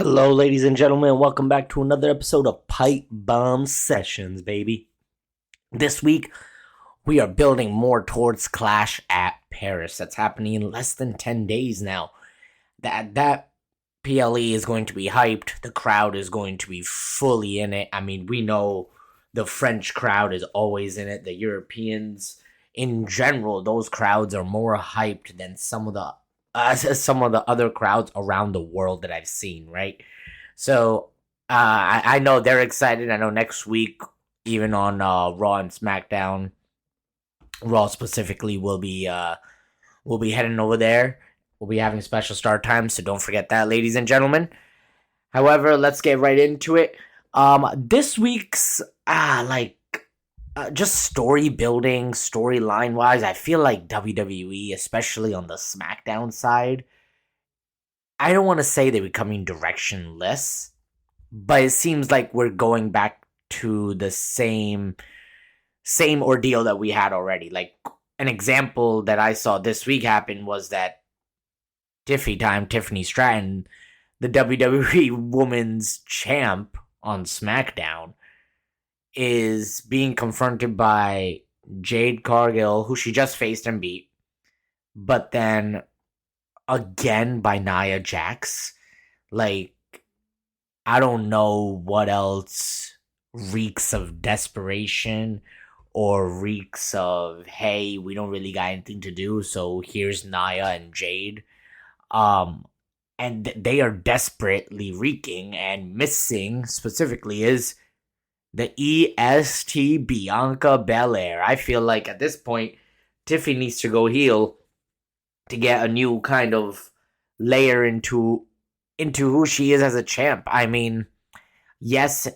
Hello, ladies and gentlemen. Welcome back to another episode of Pipe Bomb Sessions, baby. This week, we are building more towards Clash at Paris. That's happening in less than 10 days now. That PLE is going to be hyped. The crowd is going to be fully in it. I mean, we know the French crowd is always in it. The Europeans, in general, those crowds are more hyped than some of the other crowds around the world that I've seen, right? So I know they're excited. I know next week, even on Raw and SmackDown, Raw specifically will be heading over there. We'll be having special start times, so don't forget that, ladies and gentlemen. However, let's get right into it. This week's just story building, storyline wise, I feel like WWE, especially on the SmackDown side, I don't want to say they're becoming directionless, but it seems like we're going back to the same ordeal that we had already. Like an example that I saw this week happen was that Tiffany Stratton, the WWE Women's Champ on SmackDown, is being confronted by Jade Cargill, who she just faced and beat, but then again by Nia Jax. Like, I don't know what else reeks of desperation or reeks of, hey, we don't really got anything to do, so here's Nia and Jade. And they are desperately reeking, and missing specifically is the EST Bianca Belair. I feel like at this point, Tiffy needs to go heel to get a new kind of layer into who she is as a champ. I mean, yes,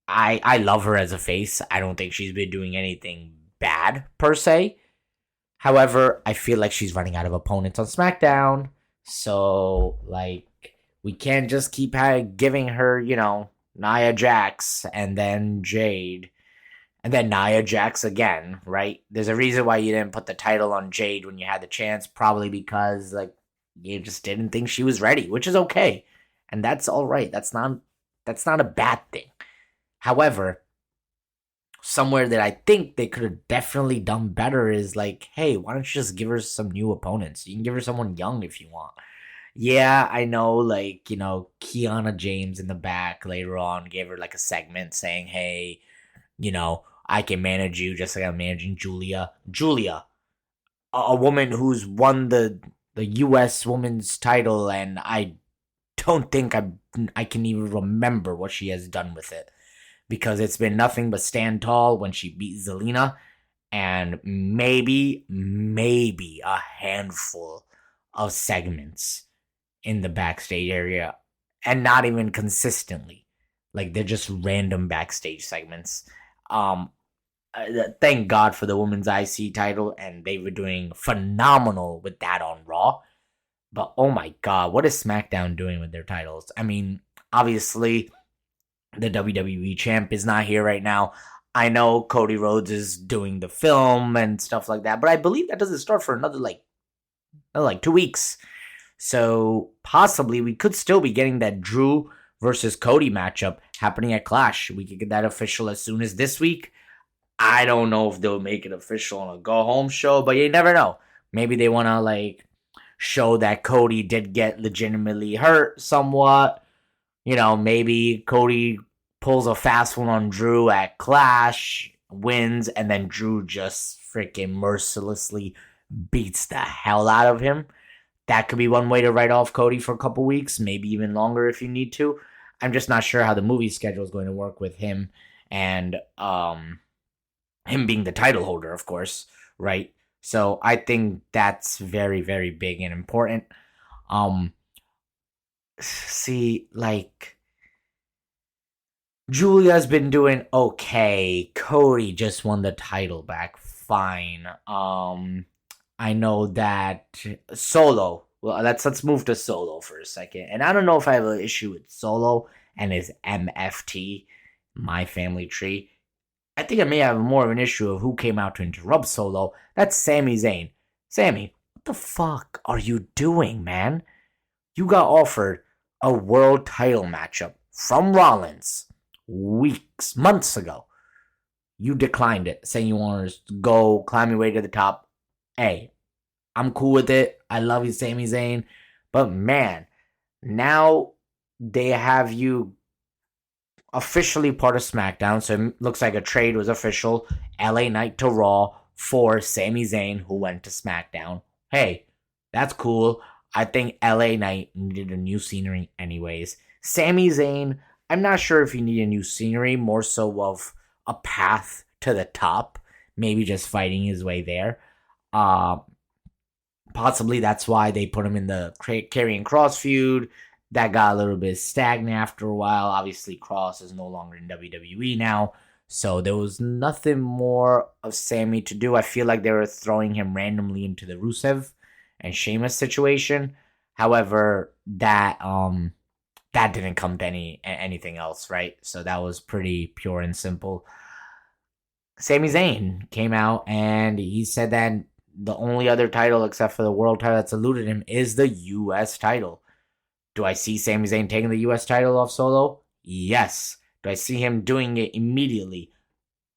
I love her as a face. I don't think she's been doing anything bad per se. However, I feel like she's running out of opponents on SmackDown. So, like, we can't just keep giving her, Nia Jax and then Jade and then Nia Jax again, right? There's a reason why you didn't put the title on Jade when you had the chance, probably because, like, you just didn't think she was ready, which is okay. And that's all right. That's not a bad thing. However, somewhere that I think they could have definitely done better is like, hey, why don't you just give her some new opponents? You can give her someone young if you want. Yeah, I know, like, Kiana James in the back later on gave her like a segment saying, hey, I can manage you just like I'm managing Julia. Julia, a woman who's won the U.S. women's title, and I don't think I can even remember what she has done with it, because it's been nothing but stand tall when she beat Zelina, and maybe a handful of segments in the backstage area, and not even consistently. Like, they're just random backstage segments. Thank God for the women's IC title, and they were doing phenomenal with that on Raw. But oh my God, what is SmackDown doing with their titles? I mean, obviously, the WWE champ is not here right now. I know Cody Rhodes is doing the film and stuff like that, but I believe that doesn't start for another like 2 weeks. So possibly we could still be getting that Drew versus Cody matchup happening at Clash. We could get that official as soon as this week. I don't know if they'll make it official on a go home show, but you never know. Maybe they want to like show that Cody did get legitimately hurt somewhat. Maybe Cody pulls a fast one on Drew at Clash, wins, and then Drew just freaking mercilessly beats the hell out of him. That could be one way to write off Cody for a couple weeks, maybe even longer if you need to. I'm just not sure how the movie schedule is going to work with him, and him being the title holder, of course, right? So I think that's very, very big and important. See, like, Julia's been doing okay. Cody just won the title back. Fine. I know that Solo. Well, let's move to Solo for a second. And I don't know if I have an issue with Solo and his MFT, My Family Tree. I think I may have more of an issue of who came out to interrupt Solo. That's Sami Zayn. Sami, what the fuck are you doing, man? You got offered a world title matchup from Rollins months ago. You declined it, saying you wanted to go climb your way to the top. Hey, I'm cool with it. I love you, Sami Zayn. But man, now they have you officially part of SmackDown, so it looks like a trade was official. LA Knight to Raw for Sami Zayn, who went to SmackDown. Hey, that's cool. I think LA Knight needed a new scenery anyways. Sami Zayn, I'm not sure if he needed a new scenery, more so of a path to the top, maybe just fighting his way there. Uh, Possibly that's why they put him in the Karrion Kross feud. That got a little bit stagnant after a while. Obviously, Kross is no longer in WWE now, so there was nothing more of Sammy to do. I feel like they were throwing him randomly into the Rusev and Sheamus situation. However, that didn't come to anything else, right? So that was pretty pure and simple. Sami Zayn came out and he said that the only other title except for the world title that's eluded him is the U.S. title. Do I see Sami Zayn taking the U.S. title off Solo? Yes. Do I see him doing it immediately?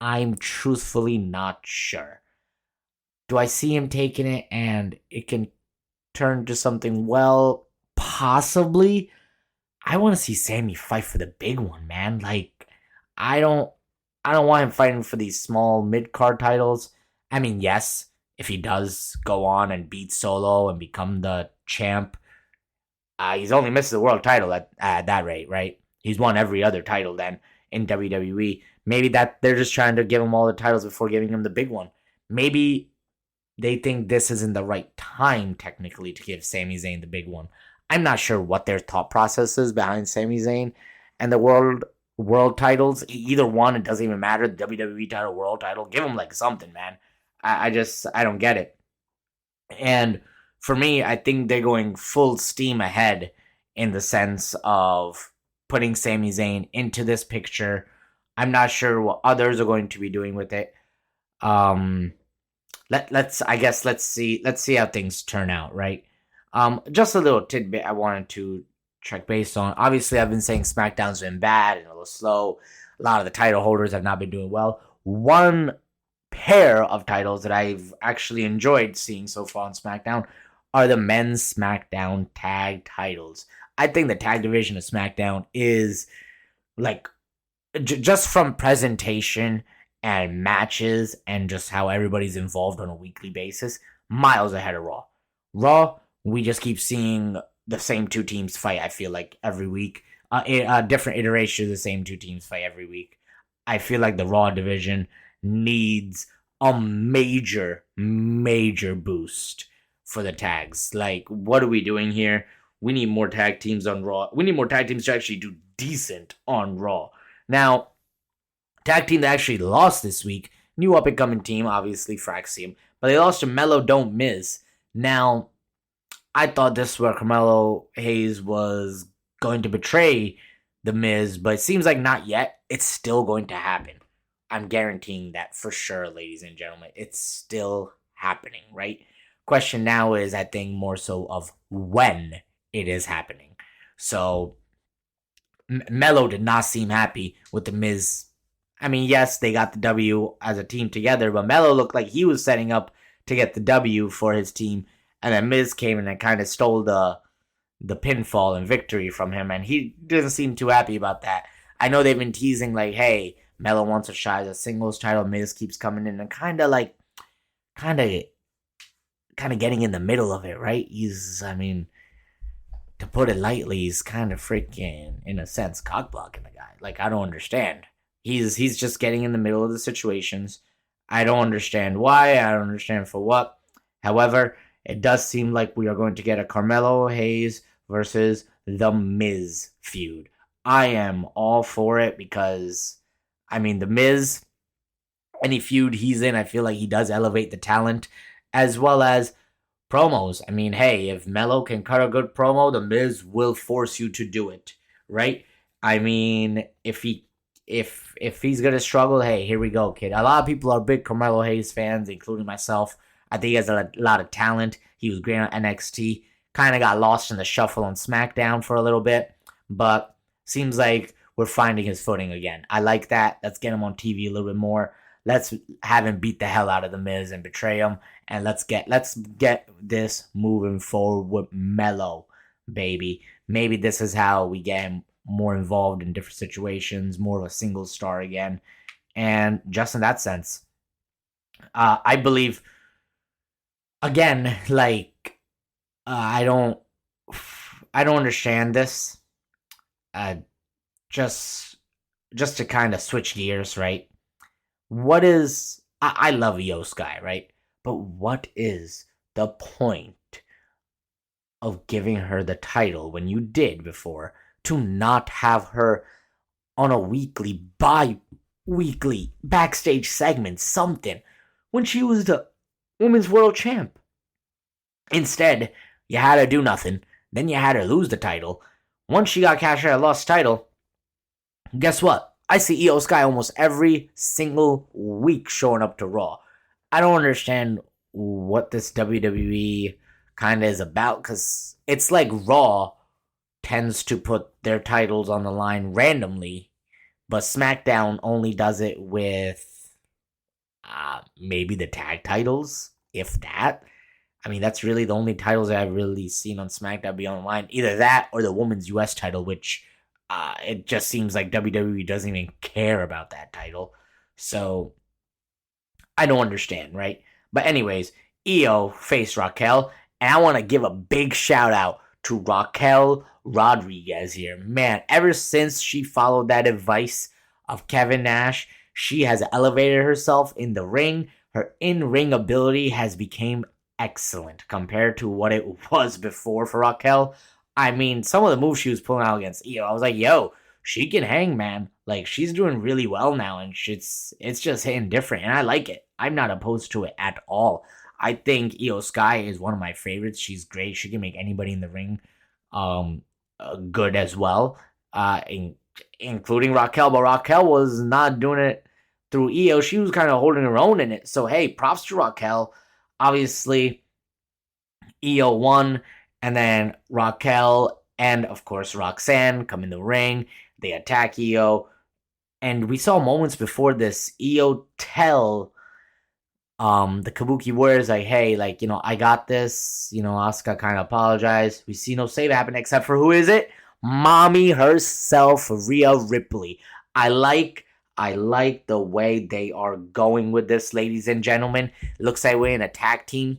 I'm truthfully not sure. Do I see him taking it and it can turn to something? Well, possibly. I want to see Sammy fight for the big one, man. Like, I don't want him fighting for these small mid-card titles. I mean, yes, if he does go on and beat Solo and become the champ, he's only missed the world title at that rate, right? He's won every other title then in WWE. Maybe that they're just trying to give him all the titles before giving him the big one. Maybe they think this isn't the right time technically to give Sami Zayn the big one. I'm not sure what their thought process is behind Sami Zayn and the world titles. Either one, it doesn't even matter. The WWE title, world title, give him like something, man. I don't get it. And for me, I think they're going full steam ahead in the sense of putting Sami Zayn into this picture. I'm not sure what others are going to be doing with it. Let's see how things turn out, right? Just a little tidbit I wanted to check based on. Obviously, I've been saying SmackDown's been bad and a little slow. A lot of the title holders have not been doing well. One pair of titles that I've actually enjoyed seeing so far on SmackDown are the men's SmackDown tag titles. I think the tag division of SmackDown is like just from presentation and matches and just how everybody's involved on a weekly basis, miles ahead of Raw. Raw, we just keep seeing the same two teams fight, I feel like, every week. Different iterations of the same two teams fight every week. I feel like the Raw division needs a major boost for the tags. Like, what are we doing here? We need more tag teams on Raw. We need more tag teams to actually do decent on Raw. Now, tag team that actually lost this week, new up-and-coming team, obviously, Fraxium, but they lost to Mello Don't Miz. Now, I thought this was where Carmelo Hayes was going to betray the Miz, but it seems like not yet. It's still going to happen. I'm guaranteeing that for sure, ladies and gentlemen. It's still happening, right? Question now is, I think, more so of when it is happening. So, Mello did not seem happy with the Miz. I mean, yes, they got the W as a team together, but Mello looked like he was setting up to get the W for his team, and then Miz came in and kind of stole the pinfall and victory from him, and he doesn't seem too happy about that. I know they've been teasing like, hey, Mello wants a shot at a singles title. Miz keeps coming in and kind of getting in the middle of it, right? To put it lightly, he's kind of freaking, in a sense, cockblocking the guy. Like, I don't understand. He's just getting in the middle of the situations. I don't understand why. I don't understand for what. However, it does seem like we are going to get a Carmelo Hayes versus The Miz feud. I am all for it because, I mean, The Miz, any feud he's in, I feel like he does elevate the talent as well as promos. I mean, hey, if Mello can cut a good promo, The Miz will force you to do it, right? I mean, if he's gonna struggle, hey, here we go, kid. A lot of people are big Carmelo Hayes fans, including myself. I think he has a lot of talent. He was great on NXT. Kind of got lost in the shuffle on SmackDown for a little bit. but seems like we're finding his footing again. I like that. Let's get him on TV a little bit more. Let's have him beat the hell out of the Miz and betray him, and let's get this moving forward with Mello, baby. Maybe this is how we get him more involved in different situations, more of a single star again, and just in that sense, I believe again, like I don't, I don't understand this. Uh, just, just to kind of switch gears, right? What is I love Io Sky, right? But what is the point of giving her the title when you did before to not have her on a weekly, bi-weekly backstage segment, something, when she was the women's world champ? Instead, you had her do nothing. Then you had her lose the title. Once she got cashed out and lost the title, guess what? I see Io Sky almost every single week showing up to Raw. I don't understand what this WWE kind of is about, because it's like Raw tends to put their titles on the line randomly, but SmackDown only does it with maybe the tag titles, if that. I mean, that's really the only titles that I've really seen on SmackDown be online. Either that or the Women's US title, which it just seems like WWE doesn't even care about that title. So I don't understand, right? But anyways, Io faced Raquel, and I want to give a big shout out to Raquel Rodriguez here. Man, ever since she followed that advice of Kevin Nash, she has elevated herself in the ring. Her in-ring ability has become excellent compared to what it was before for Raquel. I mean, some of the moves she was pulling out against Io, I was like, yo, she can hang, man. Like, she's doing really well now, and it's just hitting different, and I like it. I'm not opposed to it at all. I think Io Sky is one of my favorites. She's great. She can make anybody in the ring um good as well, including Raquel. But Raquel was not doing it through Io. She was kind of holding her own in it. So, hey, props to Raquel. Obviously, Io won, and then Raquel and, of course, Roxanne come in the ring. They attack Io, and we saw moments before this Io tell the Kabuki Warriors, like, hey, like, I got this. Asuka kind of apologized. We see no save happen, except for, who is it? Mommy herself, Rhea Ripley. I like the way they are going with this, ladies and gentlemen. It looks like we're in a tag team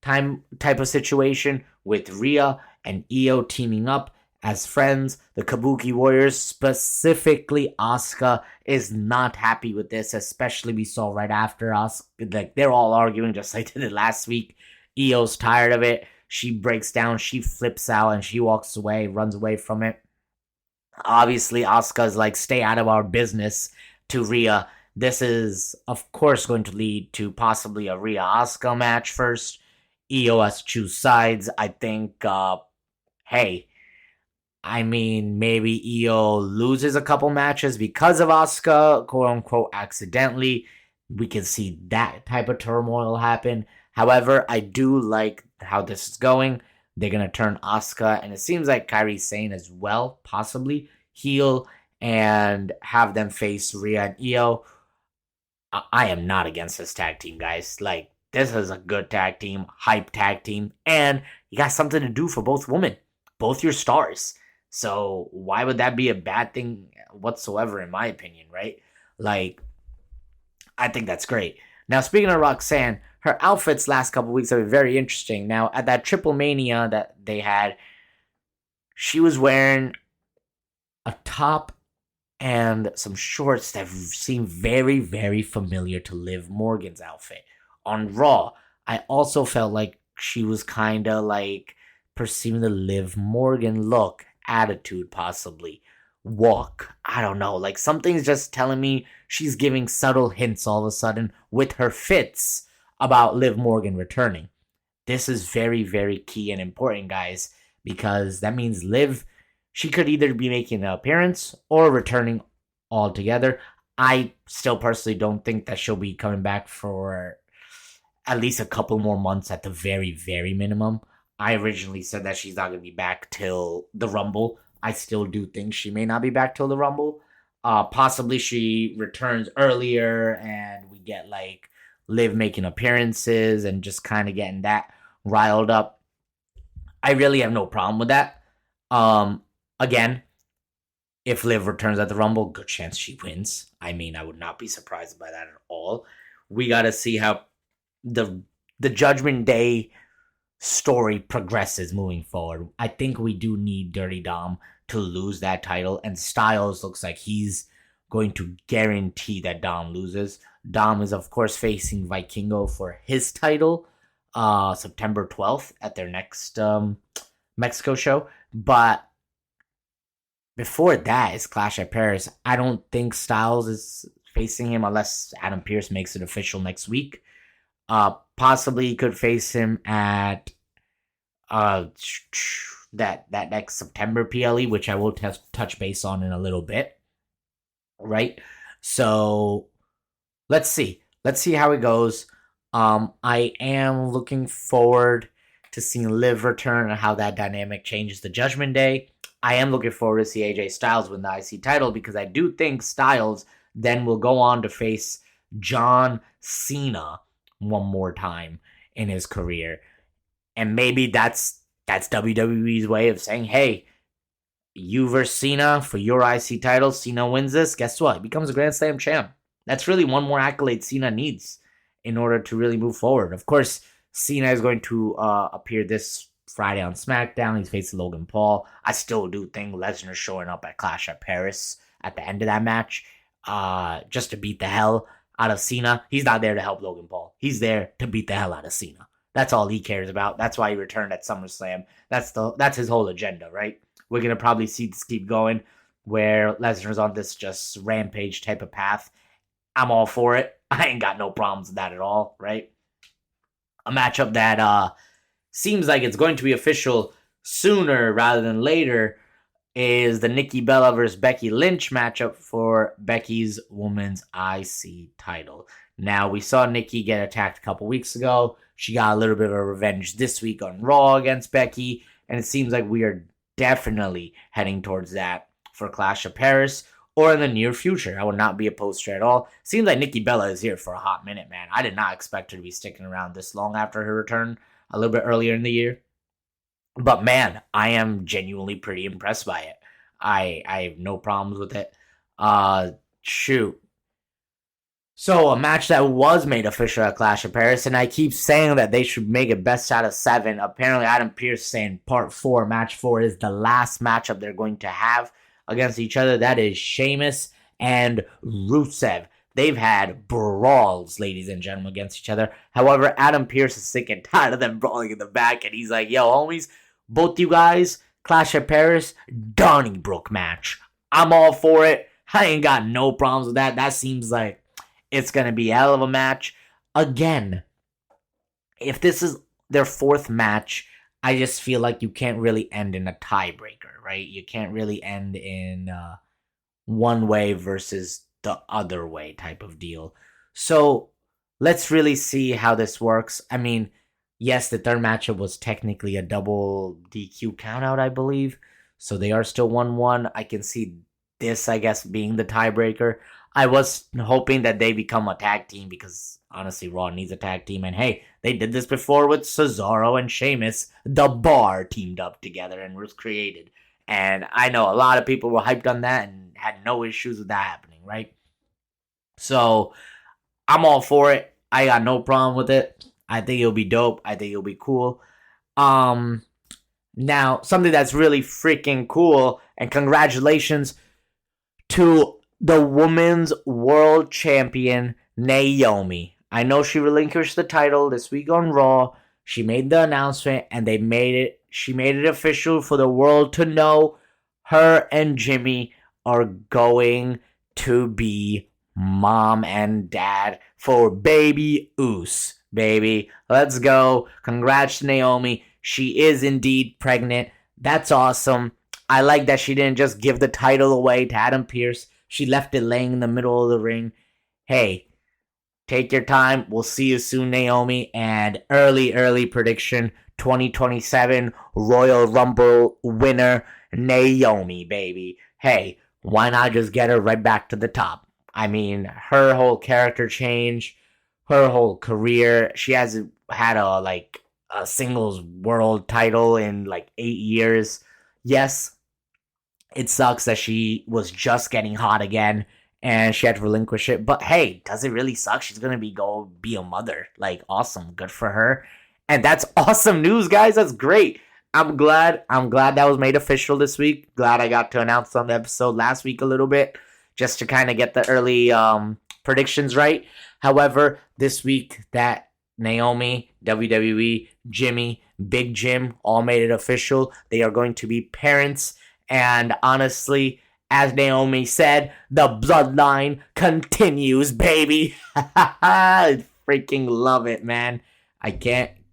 type of situation with Rhea and Io teaming up as friends. The Kabuki Warriors, specifically Asuka, is not happy with this, especially we saw right after us. Like, they're all arguing just like they did last week. Io's tired of it. She breaks down, she flips out, and she walks away, runs away from it. Obviously, Asuka's like, stay out of our business to Rhea. This is, of course, going to lead to possibly a Rhea Asuka match first. Io has to choose sides. I think, hey, I mean, maybe Io loses a couple matches because of Asuka, quote unquote, accidentally. We can see that type of turmoil happen. However, I do like how this is going. They're going to turn Asuka, and it seems like Kairi Sane as well, possibly, heel and have them face Rhea and Io. I am not against this tag team, guys. Like, this is a good tag team, hype tag team, and you got something to do for both women, both your stars. So why would that be a bad thing whatsoever, in my opinion, right? Like, I think that's great. Now, speaking of Roxanne, her outfits last couple weeks have been very interesting. Now, at that Triple Mania that they had, she was wearing a top and some shorts that seem very, very familiar to Liv Morgan's outfit. On Raw, I also felt like she was kind of like perceiving the Liv Morgan look, attitude, possibly. Walk. I don't know. Like, something's just telling me she's giving subtle hints all of a sudden with her fits about Liv Morgan returning. This is very, very key and important, guys, because that means Liv, she could either be making an appearance or returning altogether. I still personally don't think that she'll be coming back for at least a couple more months at the very, very minimum. I originally said that she's not going to be back till the Rumble. I still do think she may not be back till the Rumble. Possibly she returns earlier and we get like Liv making appearances and just kind of getting that riled up. I really have no problem with that. Again, if Liv returns at the Rumble, good chance she wins. I mean, I would not be surprised by that at all. We got to see how the Judgment Day story progresses moving forward. I think we do need Dirty Dom to lose that title, and Styles looks like he's going to guarantee that Dom loses. Dom is, of course, facing Vikingo for his title September 12th at their next Mexico show. But before that is Clash at Paris. I don't think Styles is facing him unless Adam Pearce makes it official next week. Possibly he could face him at that next September PLE, which I will touch base on in a little bit. Right? So let's see. Let's see how it goes. I am looking forward to seeing Liv return and how that dynamic changes the Judgment Day. I am looking forward to see AJ Styles win the IC title because I do think Styles then will go on to face John Cena one more time in his career. And maybe that's WWE's way of saying, hey, you versus Cena for your IC title. Cena wins this. Guess what? He becomes a Grand Slam champ. That's really one more accolade Cena needs in order to really move forward. Of course, Cena is going to appear this Friday on SmackDown. He's facing Logan Paul. I still do think Lesnar showing up at Clash at Paris at the end of that match just to beat the hell out of Cena. He's not there to help Logan Paul. He's there to beat the hell out of Cena. That's all he cares about. That's why he returned at SummerSlam. That's his whole agenda, right? We're going to probably see this keep going where Lesnar's on this just rampage type of path. I'm all for it. I ain't got no problems with that at all, right? A matchup that seems like it's going to be official sooner rather than later is the Nikki Bella versus Becky Lynch matchup for Becky's Women's IC title. Now, we saw Nikki get attacked a couple weeks ago. She got a little bit of a revenge this week on Raw against Becky, and it seems like we are definitely heading towards that for Clash of Paris or in the near future. I would not be opposed to it at all. Seems like Nikki Bella is here for a hot minute, man. I did not expect her to be sticking around this long after her return a little bit earlier in the year. But man, I am genuinely pretty impressed by it. I have no problems with it. Shoot. So, a match that was made official at Clash of Paris, and I keep saying that they should make it best out of 7. Apparently, Adam Pearce saying part 4, match 4, is the last matchup they're going to have against each other. That is Sheamus and Rusev. They've had brawls, ladies and gentlemen, against each other. However, Adam Pearce is sick and tired of them brawling in the back, and he's like, yo, homies, both you guys, Clash of Paris, Donnybrook match. I'm all for it. I ain't got no problems with that. That seems like it's going to be a hell of a match. Again, if this is their 4th match, I just feel like you can't really end in a tiebreaker, right? You can't really end in one way versus the other way type of deal. So let's really see how this works. I mean, yes, the 3rd matchup was technically a double DQ countout, I believe. So they are still 1-1. I can see this, I guess, being the tiebreaker. I was hoping that they become a tag team because, honestly, Raw needs a tag team. And hey, they did this before with Cesaro and Sheamus. The Bar teamed up together and was created. And I know a lot of people were hyped on that and had no issues with that happening, right? So, I'm all for it. I got no problem with it. I think it'll be dope. I think it'll be cool. Now, something that's really freaking cool, and congratulations to the Women's World Champion, Naomi. I know she relinquished the title this week on Raw. She made the announcement, and she made it official for the world to know her and Jimmy are going to be mom and dad for baby Oos. Baby, let's go. Congrats to Naomi. She is indeed pregnant. That's awesome. I like that she didn't just give the title away to Adam Pearce. She left it laying in the middle of the ring. Hey, take your time. We'll see you soon, Naomi. And early prediction, 2027 Royal Rumble winner, Naomi, baby. Hey, why not just get her right back to the top? I mean, her whole character change, her whole career. She hasn't had a singles world title in like 8 years. Yes, it sucks that she was just getting hot again and she had to relinquish it. But hey, does it really suck? She's gonna be a mother. Like, awesome, good for her. And that's awesome news, guys. That's great. I'm glad. I'm glad that was made official this week. Glad I got to announce on the episode last week a little bit, just to kind of get the early predictions right. However, this week that Naomi, WWE, Jimmy, Big Jim all made it official. They are going to be parents. And honestly, as Naomi said, the bloodline continues, baby. I freaking love it, man. I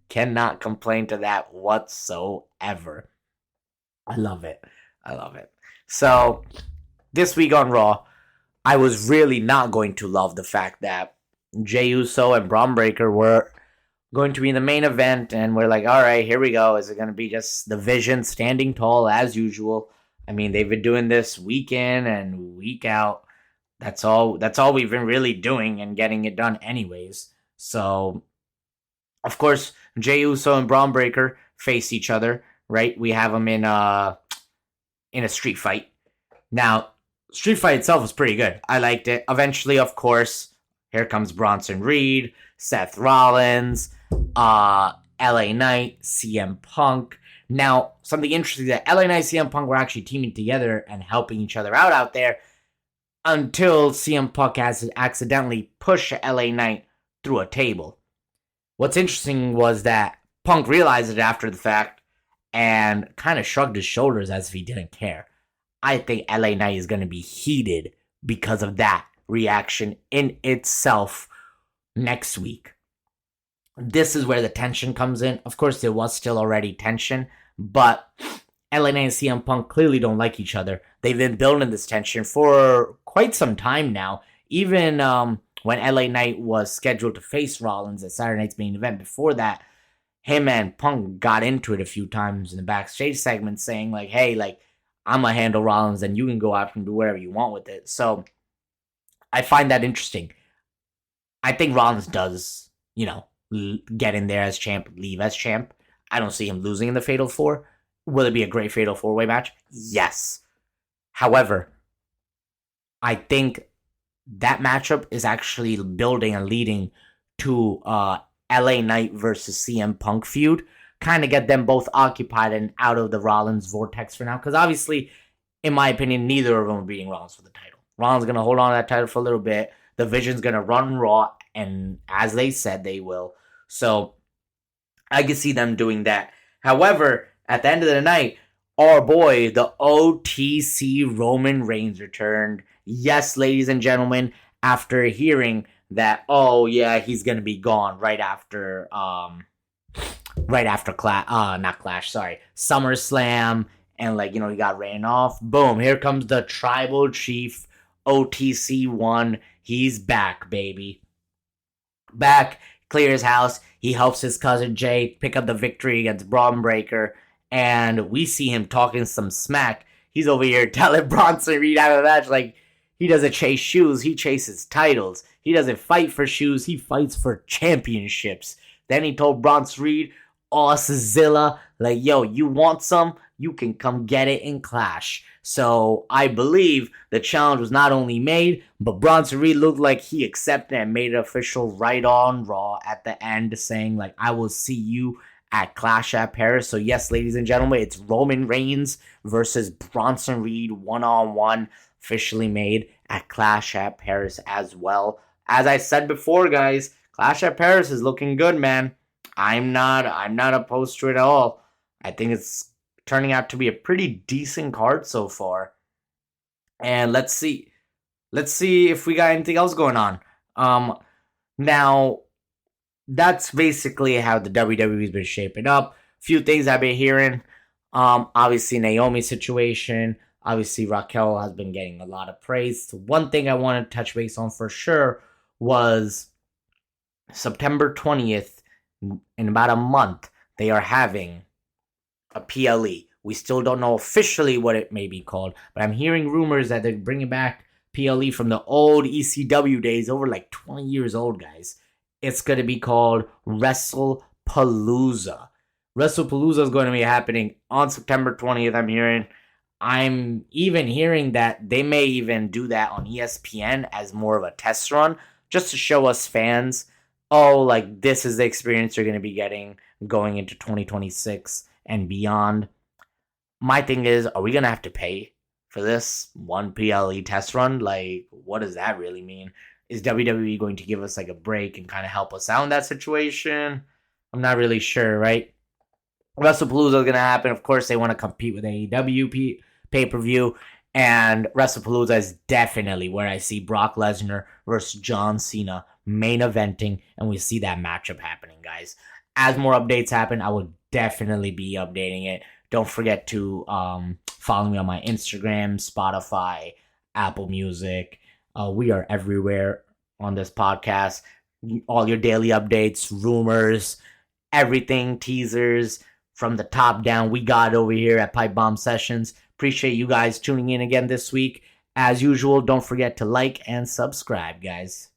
cannot complain to that whatsoever. I love it. I love it. So, this week on Raw, I was really not going to love the fact that Jey Uso and Braun Breaker were going to be in the main event, and we're like, all right, here we go. Is it going to be just the Vision standing tall as usual? I mean, they've been doing this week in and week out. That's all we've been really doing and getting it done anyways. So, of course, Jey Uso and Braun Breaker face each other, right? We have them in a street fight. Now, street fight itself was pretty good. I liked it. Eventually, of course, here comes Bronson Reed, Seth Rollins, LA Knight, CM Punk. Now, something interesting that LA Knight and CM Punk were actually teaming together and helping each other out there until CM Punk has accidentally pushed LA Knight through a table. What's interesting was that Punk realized it after the fact and kind of shrugged his shoulders as if he didn't care. I think LA Knight is going to be heated because of that reaction in itself next week. This is where the tension comes in. Of course, there was still already tension, but LA Knight and CM Punk clearly don't like each other. They've been building this tension for quite some time now. Even when LA Knight was scheduled to face Rollins at Saturday Night's main event, before that, him and Punk got into it a few times in the backstage segment, saying like, hey, like, I'm going to handle Rollins and you can go out and do whatever you want with it. So I find that interesting. I think Rollins does, get in there as champ, leave as champ. I don't see him losing in the Fatal 4. Will it be a great Fatal 4-way match? Yes. However, I think that matchup is actually building and leading to LA Knight versus CM Punk feud. Kind of get them both occupied and out of the Rollins vortex for now. Because obviously, in my opinion, neither of them are beating Rollins for the title. Rollins going to hold on to that title for a little bit. The Vision's going to run Raw, and as they said, they will. So, I can see them doing that. However, at the end of the night, our boy, the OTC Roman Reigns returned. Yes, ladies and gentlemen, after hearing that, oh yeah, he's going to be gone right after SummerSlam, and he got ran off. Boom, here comes the Tribal Chief, OTC1. He's back, baby. Back, clears house. He helps his cousin Jay pick up the victory against Braun Breaker, and we see him talking some smack. He's over here telling Bronson Reed after the match, like, he doesn't chase shoes, he chases titles. He doesn't fight for shoes, he fights for championships. Then he told Bronson Reed, Zilla, like, yo, you want some? You can come get it in Clash. So I believe the challenge was not only made, but Bronson Reed looked like he accepted and made it official right on Raw at the end, saying like, I will see you at Clash at Paris. So yes, ladies and gentlemen, it's Roman Reigns versus Bronson Reed one-on-one, officially made at Clash at Paris as well. As I said before, guys, Clash at Paris is looking good, man. I'm not opposed to it at all. I think it's turning out to be a pretty decent card so far. And let's see if we got anything else going on. Now that's basically how the WWE's been shaping up. Few things I've been hearing. Obviously Naomi's situation. Obviously Raquel has been getting a lot of praise. So one thing I want to touch base on for sure was September 20th, in about a month, they are having a PLE. We still don't know officially what it may be called, but I'm hearing rumors that they're bringing back PLE from the old ECW days, over like 20 years old, guys. It's going to be called WrestlePalooza. WrestlePalooza is going to be happening on September 20th, I'm hearing. I'm even hearing that they may even do that on ESPN as more of a test run, just to show us fans, oh, like, this is the experience you're going to be getting going into 2026 and beyond. My thing is, are we going to have to pay for this one PLE test run? Like, what does that really mean? Is WWE going to give us like a break and kind of help us out in that situation? I'm not really sure, right? WrestlePalooza is going to happen. Of course, they want to compete with AEW pay-per-view. And WrestlePalooza is definitely where I see Brock Lesnar versus John Cena main eventing. And we see that matchup happening, guys. As more updates happen, I will definitely be updating it. Don't forget to follow me on my Instagram, Spotify, Apple Music. We are everywhere on this podcast. All your daily updates, rumors, everything, teasers from the top down. We got over here at Pipe Bomb Sessions. Appreciate you guys tuning in again this week. As usual, don't forget to like and subscribe, guys.